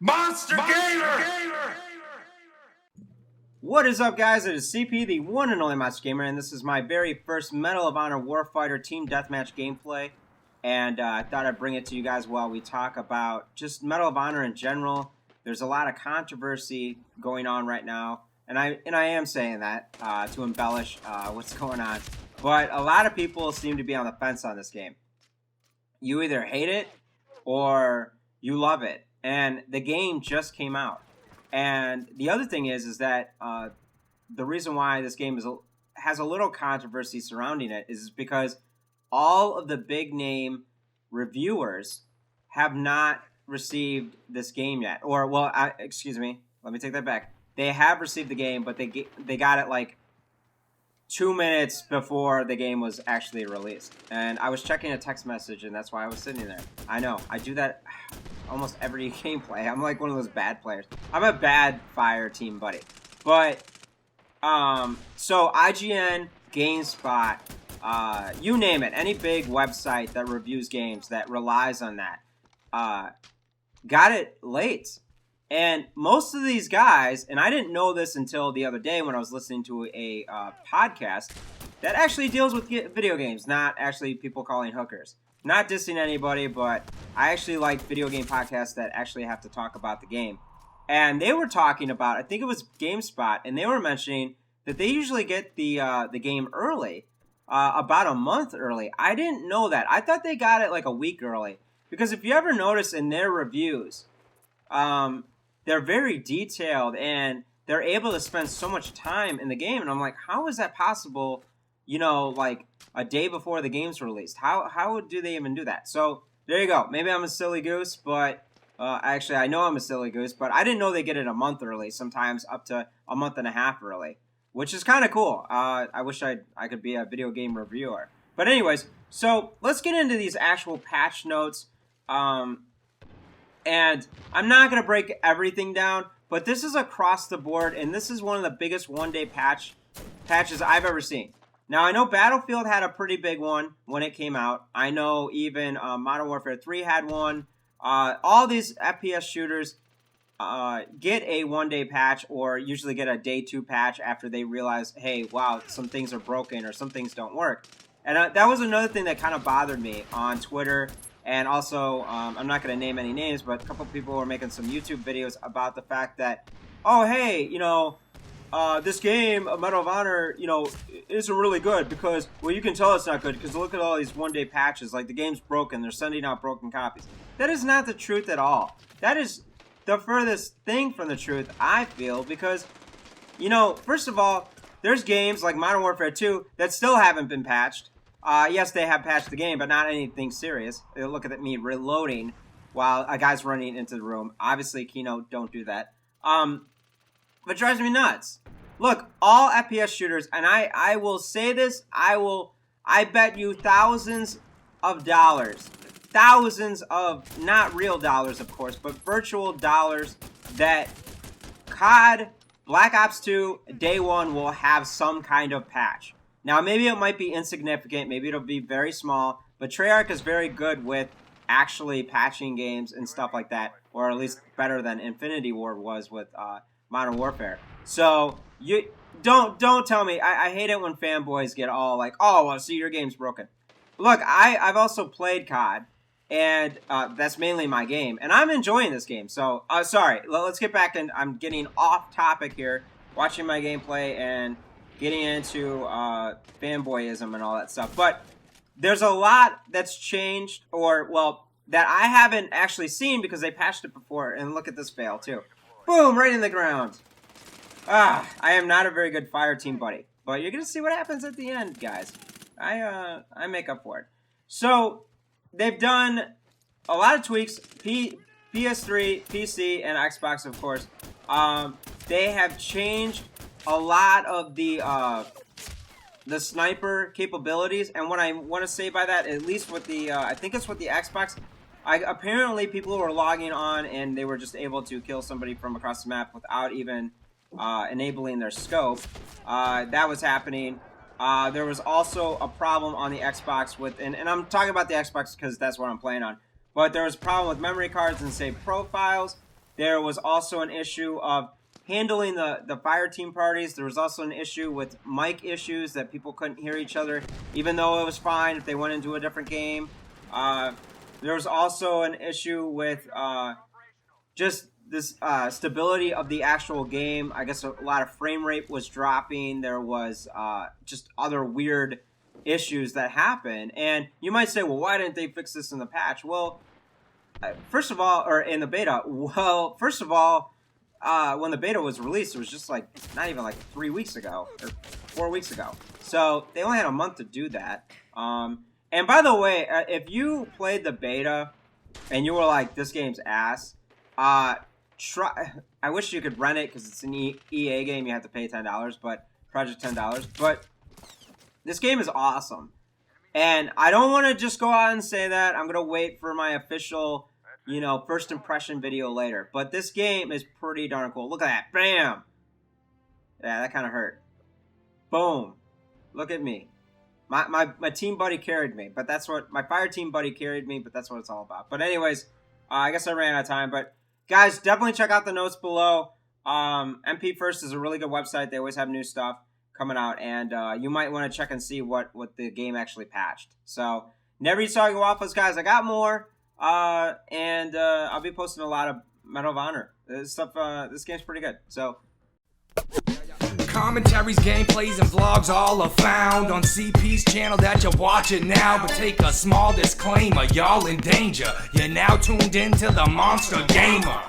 Monster Gamer! What is up, guys? It is CP, the one and only Monster Gamer, and this is my very first Medal of Honor Warfighter Team Deathmatch gameplay. And I thought I'd bring it to you guys while we talk about just Medal of Honor in general. There's a lot of controversy going on right now, and I am saying that to embellish what's going on. But a lot of people seem to be on the fence on this game. You either hate it or you love it. And the game just came out. And the other thing is that the reason why this game has a little controversy surrounding it is because all of the big name reviewers have not received this game yet. Or, well, excuse me, let me take that back. They have received the game, but they got it like 2 minutes before the game was actually released. And I was checking a text message, and that's why I was sitting there. I know, I do that almost every gameplay. I'm like one of those bad players. I'm a bad fire team buddy. But, so IGN, GameSpot, you name it, any big website that reviews games that relies on that, got it late. And most of these guys, and I didn't know this until the other day when I was listening to a podcast that actually deals with video games, not actually people calling hookers. Not dissing anybody, but I actually like video game podcasts that actually have to talk about the game. And they were talking about, I think it was GameSpot, and they were mentioning that they usually get the game early, about a month early. I didn't know that. I thought they got it like a week early. Because if you ever notice in their reviews, they're very detailed and they're able to spend so much time in the game. And I'm like, how is that possible, you know, like a day before the game's released? How do they even do that? So there you go. Maybe I'm a silly goose, but actually I know I'm a silly goose, but I didn't know they get it a month early, sometimes up to a month and a half early, which is kind of cool. I wish I could be a video game reviewer. But anyways, so let's get into these actual patch notes. And I'm not going to break everything down, but this is across the board, and this is one of the biggest one-day patches I've ever seen. Now, I know Battlefield had a pretty big one when it came out. I know even Modern Warfare 3 had one. All these FPS shooters get a one-day patch or usually get a day 2 patch after they realize, hey, wow, some things are broken or some things don't work. And that was another thing that kind of bothered me on Twitter. And also, I'm not going to name any names, but a couple people were making some YouTube videos about the fact that, oh, hey, you know, this game, Medal of Honor, you know, isn't really good because, well, you can tell it's not good because look at all these one-day patches. Like, the game's broken. They're sending out broken copies. That is not the truth at all. That is the furthest thing from the truth, I feel, because, you know, first of all, there's games like Modern Warfare 2 that still haven't been patched. Yes, they have patched the game, but not anything serious. Look at me reloading while a guy's running into the room. Obviously, Keynote, don't do that. But it drives me nuts. Look, all FPS shooters, and I will say this, I bet you thousands of dollars. Thousands of, not real dollars, of course, but virtual dollars that COD, Black Ops 2, Day 1 will have some kind of patch. Now, maybe it might be insignificant, maybe it'll be very small, but Treyarch is very good with actually patching games and stuff like that, or at least better than Infinity Ward was with Modern Warfare. So, you don't tell me, I hate it when fanboys get all like, oh, well, see, your game's broken. Look, I've also played COD, and that's mainly my game, and I'm enjoying this game, so, sorry, let's get back, and I'm getting off topic here, watching my gameplay, and getting into fanboyism and all that stuff. But there's a lot that's changed, or, well, that I haven't actually seen because they patched it before. And look at this fail, too. Boom, right in the ground. I am not a very good fire team buddy. But you're going to see what happens at the end, guys. I make up for it. So, they've done a lot of tweaks. PS3, PC, and Xbox, of course. They have changed a lot of the sniper capabilities, and what I want to say by that, at least with the, I think it's with the Xbox, apparently people were logging on and they were just able to kill somebody from across the map without even enabling their scope. That was happening. There was also a problem on the Xbox with, and I'm talking about the Xbox because that's what I'm playing on, but there was a problem with memory cards and saved profiles. There was also an issue of handling the fire team parties. There was also an issue with mic issues that people couldn't hear each other, even though it was fine if they went into a different game. There was also an issue with just this stability of the actual game. I guess a lot of frame rate was dropping. There was just other weird issues that happened. And you might say, well, why didn't they fix this in the patch? Well, first of all, or in the beta, well, first of all, when the beta was released, it was just like not even like 3 weeks ago or 4 weeks ago. So they only had a month to do that. And by the way, if you played the beta and you were like, this game's ass, I wish you could rent it because it's an EA game. You have to pay $10, but Project $10. But this game is awesome. And I don't want to just go out and say that. I'm going to wait for my official, first impression video later. But this game is pretty darn cool. Look at that. Bam! Yeah, that kind of hurt. Boom. Look at me. My team buddy carried me. But that's what... My fire team buddy carried me, but that's what it's all about. But anyways, I guess I ran out of time. But guys, definitely check out the notes below. MP First is a really good website. They always have new stuff coming out, and you might want to check and see what the game actually patched. So, never eat soggy waffles, guys. I got more, and I'll be posting a lot of Medal of Honor. This game's pretty good. So, commentaries, gameplays, and vlogs all are found on CP's channel that you're watching now. But take a small disclaimer, y'all in danger. You're now tuned into the Monster Gamer.